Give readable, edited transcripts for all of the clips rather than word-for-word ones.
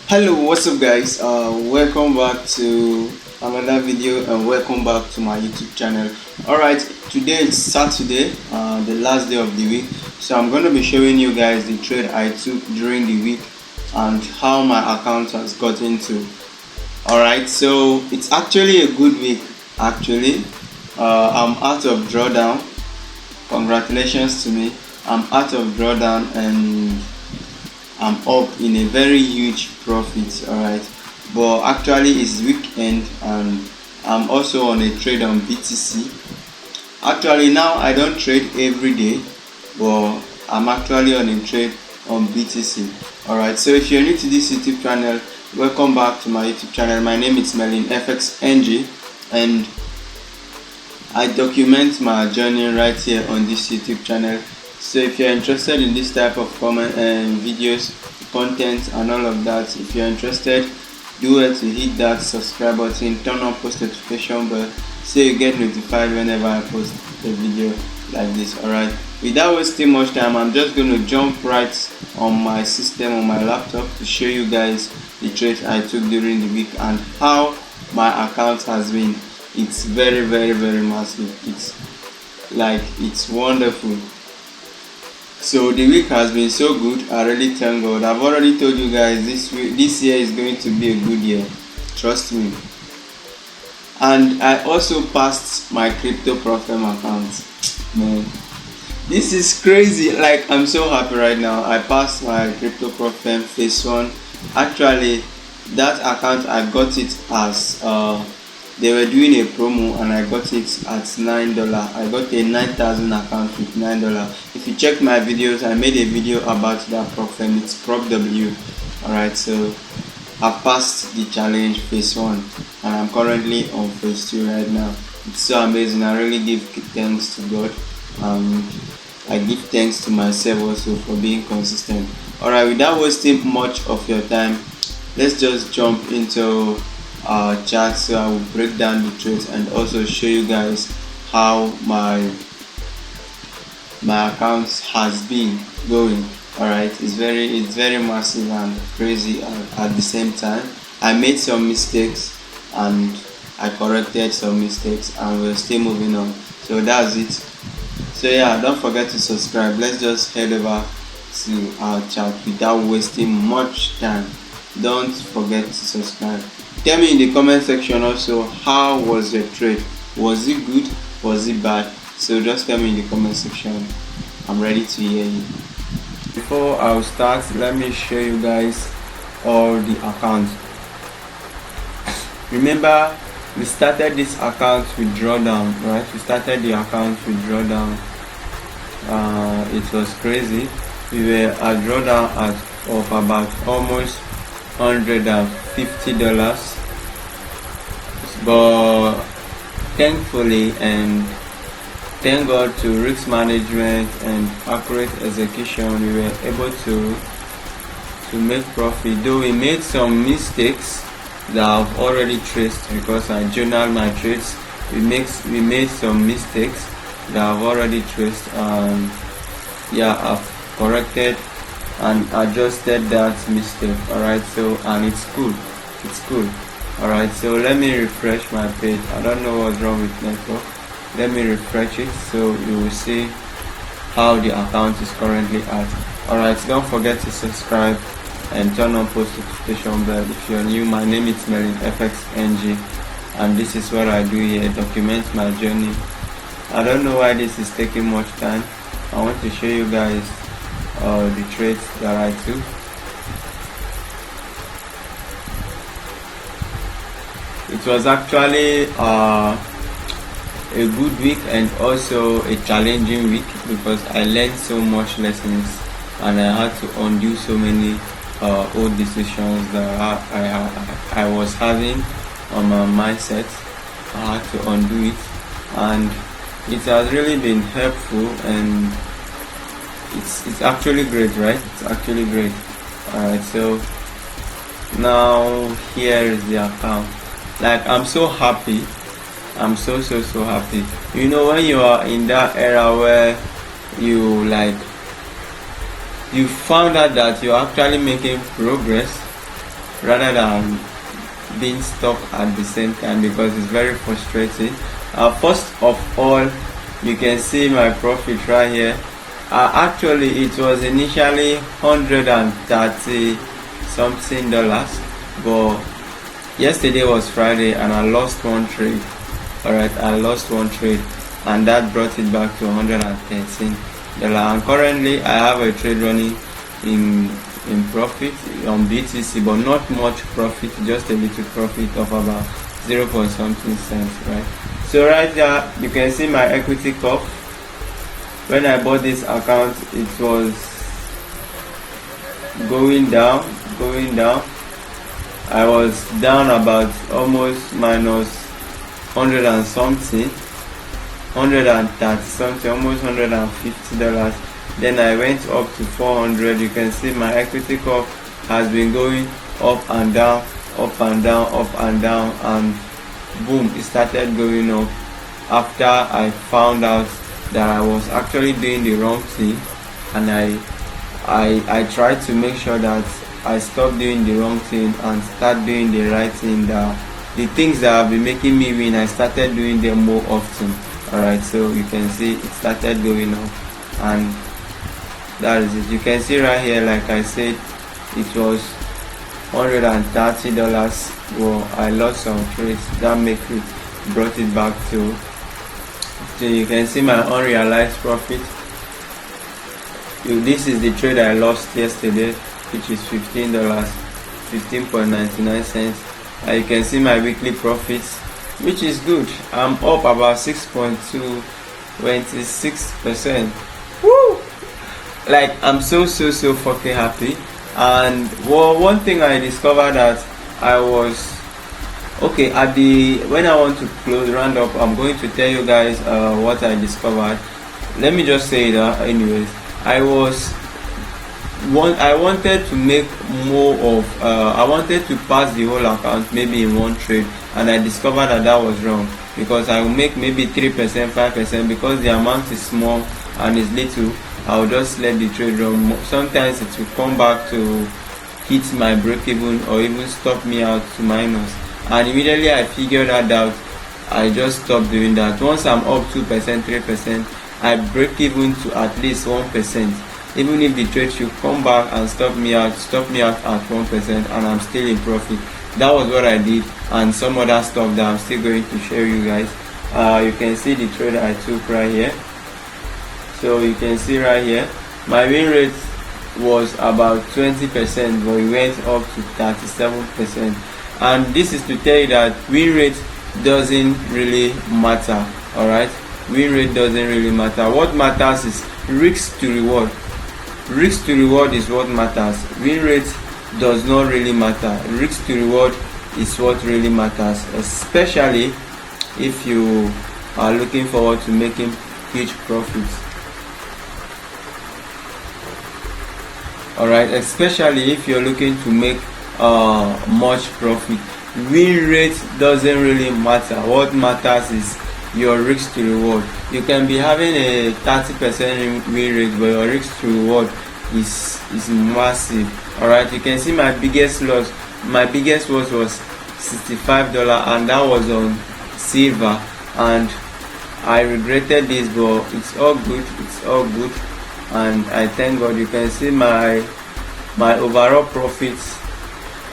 Hello, what's up guys? Welcome back to another video and welcome back to my YouTube channel. Alright, today is Saturday, the last day of the week. So I'm going to be showing you guys the trade I took during the week and how my account has gotten to. Alright, so it's actually a good week actually. I'm out of drawdown. Congratulations to me. I'm out of drawdown and I'm up in a very huge profit. Alright, but actually it's weekend and I'm also on a trade on BTC. Actually now I don't trade every day, but I'm actually on a trade on BTC. Alright, so if you're new to this YouTube channel, welcome back to my YouTube channel. My name is MerlinFxng and I document my journey right here on this YouTube channel. So if you're interested in this type of comment and videos, content and all of that, if you're interested, do it to hit that subscribe button, turn on post notification bell so you get notified whenever I post a video like this. Alright, without wasting much time, I'm just going to jump right on my system on my laptop to show you guys the trades I took during the week and how my account has been. It's very massive. It's wonderful. So the week has been so good. I really thank God. I've already told you guys this year is going to be a good year, trust me. And I also passed my crypto Propfirm account. Man, this is crazy. Like, I'm so happy right now. I passed my crypto Propfirm phase 1. Actually, that account I got it as they were doing a promo and I got it at $9. I got a 9,000 account with $9. If you check my videos, I made a video about that Propfirm. It's Propw. Alright, so I passed the challenge phase 1 and I'm currently on phase 2 right now. It's so amazing. I really give thanks to God. I give thanks to myself also for being consistent. Alright, without wasting much of your time, let's just jump into our chart. So I will break down the trades and also show you guys how my account has been going. Alright, it's very massive and crazy at the same time. I made some mistakes and I corrected some mistakes and we're still moving on. So that's it. So yeah, don't forget to subscribe. Let's just head over to our chart without wasting much time. Don't forget to subscribe. Tell me in the comment section also, how was your trade? Was it good? Was it bad? So just tell me in the comment section. I'm ready to hear you. Before I start, let me show you guys all the accounts. Remember, we started this account with drawdown, right? We started the account with drawdown. It was crazy. We were at drawdown of about almost $150, but thankfully and thank God to risk management and accurate execution, we were able to make profit. Though we made some mistakes that I've already traced because I journal my trades. We made some mistakes that I've already traced, and yeah, I've corrected and adjusted that mistake. Alright, so and it's cool. Alright, so let me refresh my page. I don't know what's wrong with network. Let me refresh it so you will see how the account is currently at. Alright, don't forget to subscribe and turn on post notification bell if you're new. My name is MerlinFxng and this is what I do here, document my journey. I don't know why this is taking much time. I want to show you guys the trades that I took. It was actually a good week and also a challenging week because I learned so much lessons and I had to undo so many old decisions that I was having on my mindset. I had to undo it and it has really been helpful and it's actually great, right? It's actually great. Alright, so now here is the account. Like, I'm so happy. I'm so happy. You know, when you are in that era where you like you found out that you're actually making progress rather than being stuck at the same time, because it's very frustrating. First of all, you can see my profit right here. Actually, it was initially $130 something, but yesterday was Friday and I lost one trade. Alright, I lost one trade and that brought it back to $113. And currently I have a trade running in profit on BTC, but not much profit, just a little profit of about 0 point something cents, right? So right there you can see my equity curve. When I bought this account, it was going down. I was down about almost minus 100 and something, 130 something, almost $150. Then I went up to 400. You can see my equity curve has been going up and down, up and down, up and down, and boom, it started going up after I found out that I was actually doing the wrong thing, and I tried to make sure that I stopped doing the wrong thing and start doing the right thing. The things that have been making me win, I started doing them more often. Alright, so you can see it started going up, and that is it. You can see right here, like I said, it was $130. Well, I lost some trades, that make it brought it back to. So you can see my unrealized profit. This is the trade I lost yesterday, which is $15, 15.99 cents. You can see my weekly profits, which is good. I'm up about 6.26%. Woo! Like, I'm so fucking happy. And well, one thing I discovered that I was okay at when I want to close round up, I'm going to tell you guys what I discovered. Let me just say that anyways, I wanted to make more of I wanted to pass the whole account maybe in one trade, and I discovered that was wrong, because I will make maybe 3%, 5%, because the amount is small and is little. I'll just let the trade run. Sometimes it will come back to hit my break even or even stop me out to minus, and immediately I figured that out. I just stopped doing that. Once I'm up 2%, 3%, I break even to at least 1%. Even if the trade should come back and stop me out at 1%, and I'm still in profit. That was what I did, and some other stuff that I'm still going to show you guys. You can see the trade I took right here. So you can see right here, my win rate was about 20%, but it went up to 37%. And this is to tell you that win rate doesn't really matter. Alright, win rate doesn't really matter. What matters is risk to reward. Risk to reward is what matters. Win rate does not really matter. Risk to reward is what really matters, especially if you are looking forward to making huge profits. Alright, especially if you're looking to make much profit. Win rate doesn't really matter. What matters is your risk to reward. You can be having a 30% win rate, but your risk to reward is massive. Alright, you can see my biggest loss. My biggest loss was $65, and that was on silver, and I regretted this, but it's all good. It's all good, and I thank God. You can see my overall profits.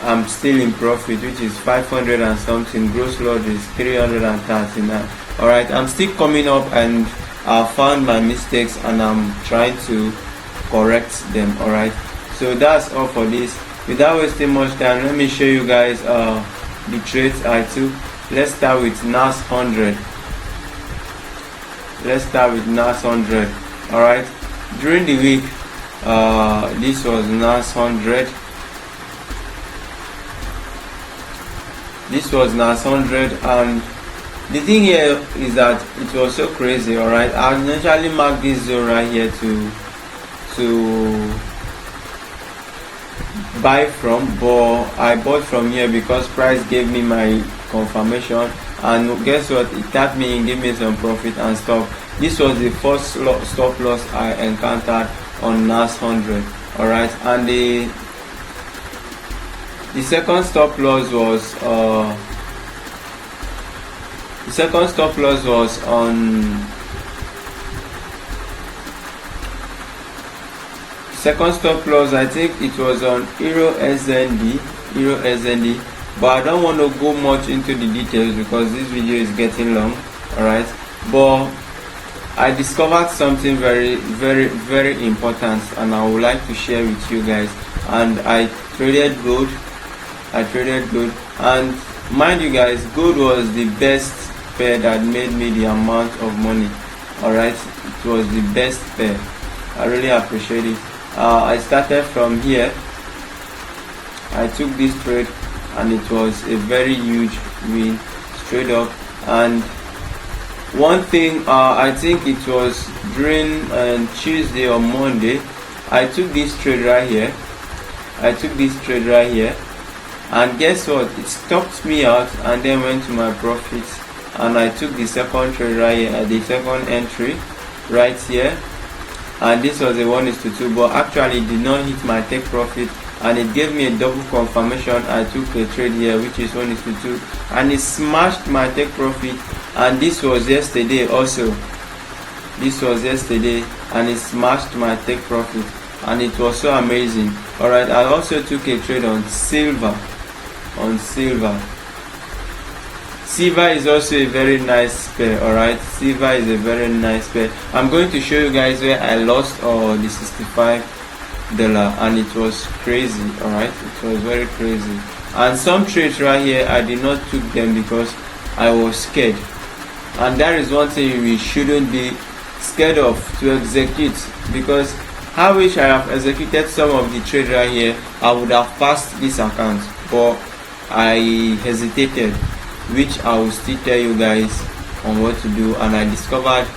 I'm still in profit, which is 500 and something. Gross loss is 339. Alright, I'm still coming up, and I found my mistakes and I'm trying to correct them. Alright, so that's all for this. Without wasting much time, let me show you guys the trades I took. Let's start with NAS 100. Alright, during the week, this was NAS 100. And the thing here is that it was so crazy. Alright, I initially marked this zone right here to buy from, but I bought from here because price gave me my confirmation, and guess what, it tapped me and gave me some profit and stuff. This was the first stop loss I encountered on NAS 100. all right. And the second stop loss was on second stop loss, I think it was on Euro SND, but I don't want to go much into the details because this video is getting long, all right. But I discovered something very, very, very important, and I would like to share with you guys. And I traded gold, and mind you guys, gold was the best pair that made me the amount of money, all right. It was the best pair. I really appreciate it. I started from here. I took this trade and it was a very huge win straight up. And one thing, I think it was during Tuesday or Monday, I took this trade right here. And guess what? It stopped me out and then went to my profits, and I took the second trade right here, the second entry right here, and this was a 1:2, but actually it did not hit my take profit, and it gave me a double confirmation. I took a trade here which is 1:2, and it smashed my take profit. And this was yesterday also, and it smashed my take profit, and it was so amazing. All right, I also took a trade on silver. Silver is also a very nice pair, all right. Silver is a very nice pair. I'm going to show you guys where I lost the $65, and it was crazy, all right. It was very crazy. And some trades right here, I did not took them because I was scared, and that is one thing we shouldn't be scared of to execute, because I wish I have executed some of the trade right here. I would have passed this account, but I hesitated, which I will still tell you guys on what to do, and I discovered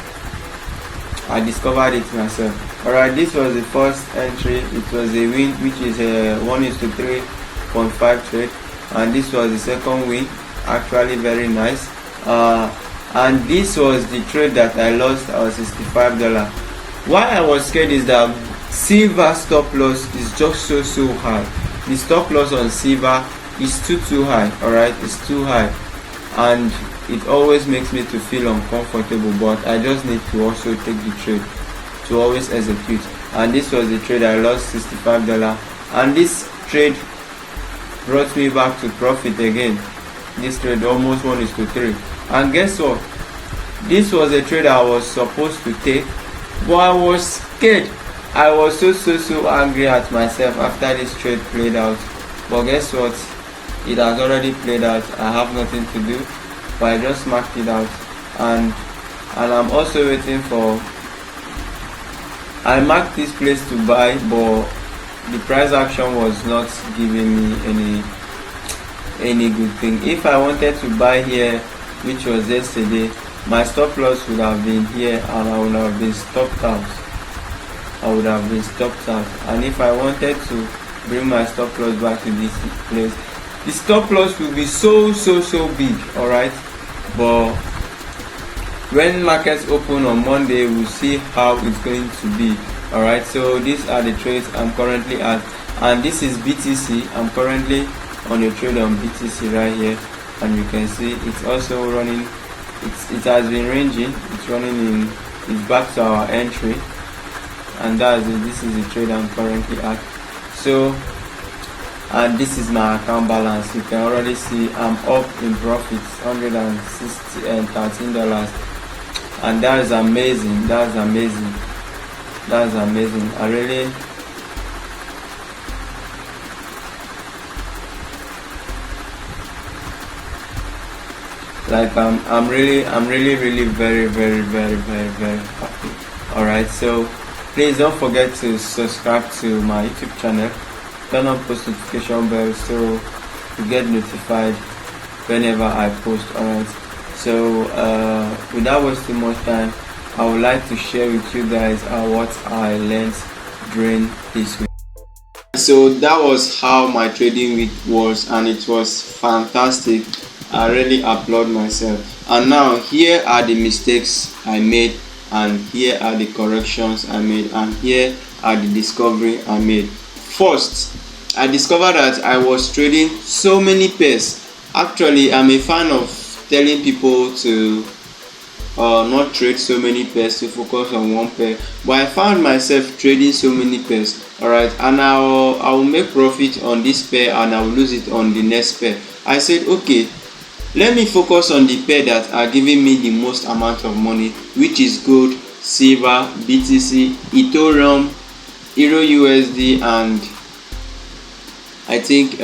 it myself. Alright, this was the first entry. It was a win, which is a 1:3.5 trade, and this was the second win, actually very nice. And this was the trade that I lost, $65. Why I was scared is that silver stop loss is just so high. The stop loss on silver is too high, alright. It's too high, and it always makes me to feel uncomfortable, but I just need to also take the trade to always execute. And this was the trade I lost $65, and this trade brought me back to profit again. This trade almost 1:3, and guess what? This was a trade I was supposed to take, but I was scared. I was so angry at myself after this trade played out. But guess what? It has already played out. I have nothing to do, but I just marked it out, and I'm also waiting for. I marked this place to buy, but the price action was not giving me any good thing. If I wanted to buy here, which was yesterday, my stop loss would have been here, and I would have been stopped out. And if I wanted to bring my stop loss back to this place, the stop loss will be so big, all right. But when markets open on Monday, we'll see how it's going to be, all right. So these are the trades I'm currently at, and this is BTC. I'm currently on a trade on BTC right here, and you can see it's also running. It has been ranging. It's running it's back to our entry, and this is the trade I'm currently at. So, and this is my account balance. You can already see I'm up in profits, $113, and that is amazing. That's amazing. I really like I'm really very happy. All right, so please don't forget to subscribe to my YouTube channel, turn on post notification bell so you get notified whenever I post. Alright, so without wasting much time, I would like to share with you guys what I learned during this week. So that was how my trading week was, and it was fantastic. I really applaud myself. And now here are the mistakes I made, and here are the corrections I made, and here at the discovery I made. First, I discovered that I was trading so many pairs. Actually, I'm a fan of telling people to not trade so many pairs, to focus on one pair, but I found myself trading so many pairs. All right, and I will make profit on this pair and I will lose it on the next pair. I said, okay, let me focus on the pair that are giving me the most amount of money, which is gold, silver, BTC, Ethereum, Euro USD, and I think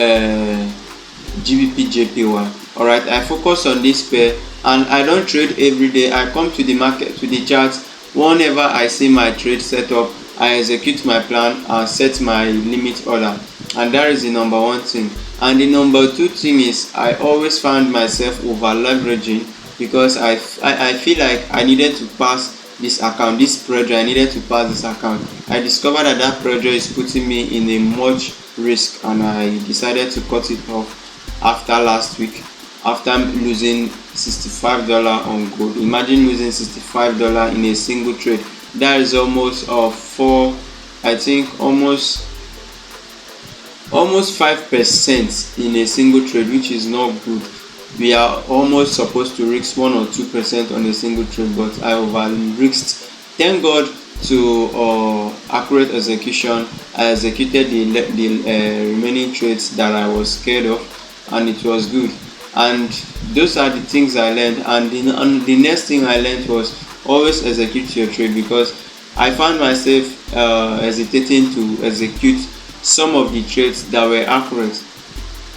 GBP JPY. All right, I focus on this pair and I don't trade every day. I come to the market, to the charts. Whenever I see my trade set up, I execute my plan and set my limit order, and that is the number one thing. And the number two thing is I always found myself over leveraging, because I feel like I needed to pass this account, this pressure, I needed to pass this account. I discovered that that pressure is putting me in a much risk, and I decided to cut it off after last week, after losing $65 on gold. Imagine losing $65 in a single trade. That is almost almost 5% in a single trade, which is not good. We are almost supposed to risk 1 or 2% on a single trade, but I over risked. Thank God to accurate execution. I executed the remaining trades that I was scared of, and it was good. And those are the things I learned. And the next thing I learned was always execute your trade, because I found myself hesitating to execute some of the trades that were accurate.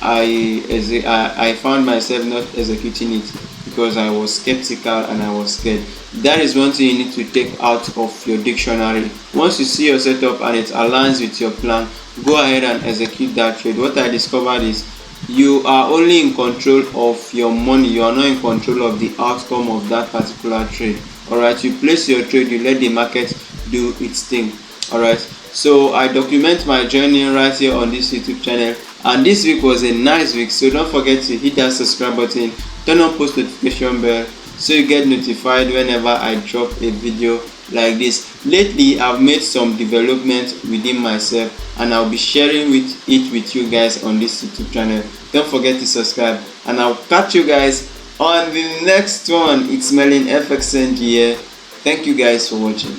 I found myself not executing it because I was skeptical and I was scared. That is one thing you need to take out of your dictionary. Once you see your setup and it aligns with your plan, go ahead and execute that trade. What I discovered is you are only in control of your money. You are not in control of the outcome of that particular trade. All right, you place your trade, you let the market do its thing. All right, so I document my journey right here on this YouTube channel, and this week was a nice week. So don't forget to hit that subscribe button, turn on post notification bell, so you get notified whenever I drop a video like this. Lately I've made some development within myself, and I'll be sharing it with you guys on this YouTube channel. Don't forget to subscribe, and I'll catch you guys on the next one. It's MerlinFxng here. Thank you guys for watching.